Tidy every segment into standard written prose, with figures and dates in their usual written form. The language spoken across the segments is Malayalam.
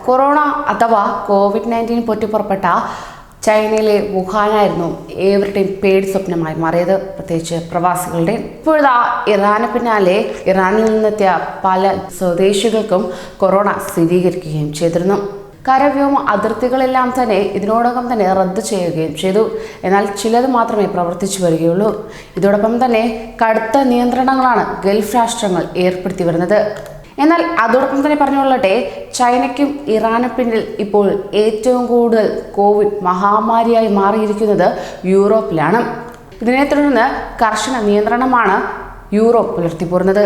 കൊറോണ അഥവാ കോവിഡ്-19 പൊട്ടിപ്പുറപ്പെട്ട ചൈനയിലെ വുഹാനായിരുന്നു ഏവരുടെയും പേടി സ്വപ്നമായി മാറിയത്, പ്രത്യേകിച്ച് പ്രവാസികളുടെ. ഇപ്പോഴാ ഇറാന് പിന്നാലെ ഇറാനിൽ നിന്നെത്തിയ പല സ്വദേശികൾക്കും കൊറോണ സ്ഥിരീകരിക്കുകയും ചെയ്തിരുന്നു. കരവ്യോമ അതിർത്തികളെല്ലാം തന്നെ ഇതിനോടകം തന്നെ റദ്ദു ചെയ്യുകയും ചെയ്തു. എന്നാൽ ചിലത് മാത്രമേ പ്രവർത്തിച്ചു വരികയുള്ളൂ. ഇതോടൊപ്പം തന്നെ കടുത്ത നിയന്ത്രണങ്ങളാണ് ഗൾഫ് രാഷ്ട്രങ്ങൾ ഏർപ്പെടുത്തി വരുന്നത്. എന്നാൽ അതോടൊപ്പം തന്നെ പറഞ്ഞുകൊള്ളട്ടെ, ചൈനയ്ക്കും ഇറാനും പിന്നിൽ ഇപ്പോൾ ഏറ്റവും കൂടുതൽ കോവിഡ് മഹാമാരിയായി മാറിയിരിക്കുന്നത് യൂറോപ്പിലാണ്. ഇതിനെ തുടർന്ന് കർശന നിയന്ത്രണമാണ് യൂറോപ്പ് പുലർത്തിപ്പോരുന്നത്.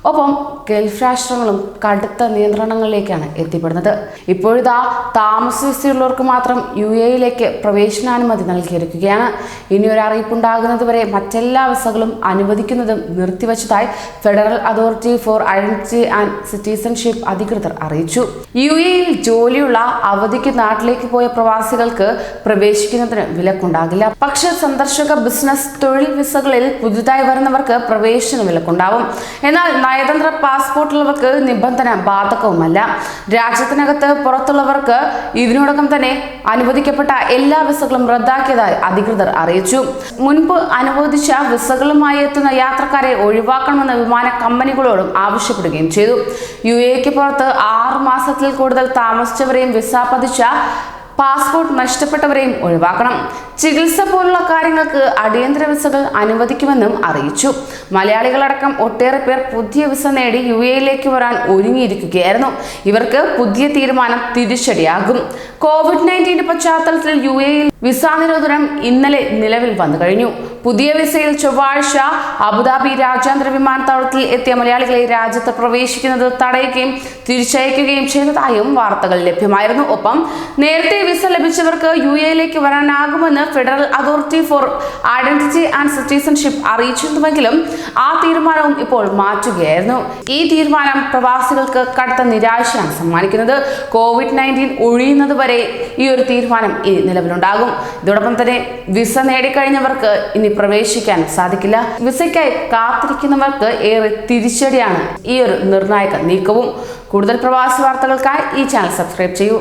ഒപ്പം ഗൾഫ് രാഷ്ട്രങ്ങളും കടുത്ത നിയന്ത്രണങ്ങളിലേക്കാണ് എത്തിപ്പെടുന്നത്. ഇപ്പോഴിതാ താമസവിസയുള്ളവർക്ക് മാത്രം UAE-യിലേക്ക് പ്രവേശനാനുമതി നൽകിയിരിക്കുകയാണ്. ഇനി ഒരു അറിയിപ്പുണ്ടാകുന്നത് വരെ മറ്റെല്ലാ വിസകളും അനുവദിക്കുന്നതും നിർത്തിവച്ചതായി federal authority for identity and സിറ്റിസൺഷിപ്പ് അധികൃതർ അറിയിച്ചു. UAE-യിൽ ജോലിയുള്ള അവധിക്ക് നാട്ടിലേക്ക് പോയ പ്രവാസികൾക്ക് പ്രവേശിക്കുന്നതിന് വിലക്കുണ്ടാകില്ല. പക്ഷേ സന്ദർശക, ബിസിനസ്, തൊഴിൽ വിസകളിൽ പുതുതായി വരുന്നവർക്ക് പ്രവേശന വിലക്കുണ്ടാവും. എന്നാൽ നയതന്ത്ര പാസ്പോർട്ടുള്ളവർക്ക് നിബന്ധന ബാധകവുമല്ല. രാജ്യത്തിനകത്ത് പുറത്തുള്ളവർക്ക് ഇതിനോടകം തന്നെ അനുവദിക്കപ്പെട്ട എല്ലാ വിസകളും റദ്ദാക്കിയതായി അധികൃതർ അറിയിച്ചു. മുൻപ് അനുവദിച്ച വിസകളുമായി എത്തുന്ന യാത്രക്കാരെ ഒഴിവാക്കണമെന്ന് വിമാന കമ്പനികളോടും ആവശ്യപ്പെടുകയും ചെയ്തു. UAE-ക്ക് പുറത്ത് 6 മാസത്തിൽ കൂടുതൽ താമസിച്ചവരെയും വിസ പതിച്ച പാസ്പോർട്ട് നഷ്ടപ്പെട്ടവരെയും ഒഴിവാക്കണം. ചികിത്സ പോലുള്ള കാര്യങ്ങൾക്ക് അടിയന്തര വിസകൾ അനുവദിക്കുമെന്നും അറിയിച്ചു. മലയാളികളടക്കം ഒട്ടേറെ പേർ പുതിയ വിസ നേടി UAE-യിലേക്ക് വരാൻ ഒരുങ്ങിയിരിക്കുകയായിരുന്നു. ഇവർക്ക് പുതിയ തീരുമാനം തിരിച്ചടിയാകും. കോവിഡ്-19 പശ്ചാത്തലത്തിൽ UAE-യിൽ വിസ നിരോധനം ഇന്നലെ നിലവിൽ വന്നു കഴിഞ്ഞു. പുതിയ വിസയിൽ ചൊവ്വാഴ്ച അബുദാബി രാജ്യാന്തര വിമാനത്താവളത്തിൽ എത്തിയ മലയാളികളെ രാജ്യത്ത് പ്രവേശിക്കുന്നത് തടയുകയും തിരിച്ചയക്കുകയും ചെയ്തതായും വാർത്തകൾ ലഭ്യമായിരുന്നു. ഒപ്പം നേരത്തെ വിസ ലഭിച്ചവർക്ക് UAE-യിലേക്ക് വരാനാകുമെന്ന് federal authority for identity and സിറ്റിസൺഷിപ്പ് അറിയിച്ചിരുന്നുവെങ്കിലും ആ തീരുമാനവും ഇപ്പോൾ മാറ്റുകയായിരുന്നു. ഈ തീരുമാനം പ്രവാസികൾക്ക് കടുത്ത നിരാശയാണ് സമ്മാനിക്കുന്നത്. കോവിഡ്-19 ഒഴിയുന്നത് വരെ ഈ ഒരു തീരുമാനം ഇനി നിലവിലുണ്ടാകും. ഇതോടൊപ്പം തന്നെ വിസ നേടിക്കഴിഞ്ഞവർക്ക് ഇനി പ്രവേശിക്കാൻ സാധിക്കില്ല. വിസയ്ക്കായി കാത്തിരിക്കുന്നവർക്ക് ഏറെ തിരിച്ചടിയാണ് ഈ ഒരു നിർണായക നീക്കവും. കൂടുതൽ പ്രവാസി വാർത്തകൾക്കായി ഈ ചാനൽ സബ്സ്ക്രൈബ് ചെയ്യൂ.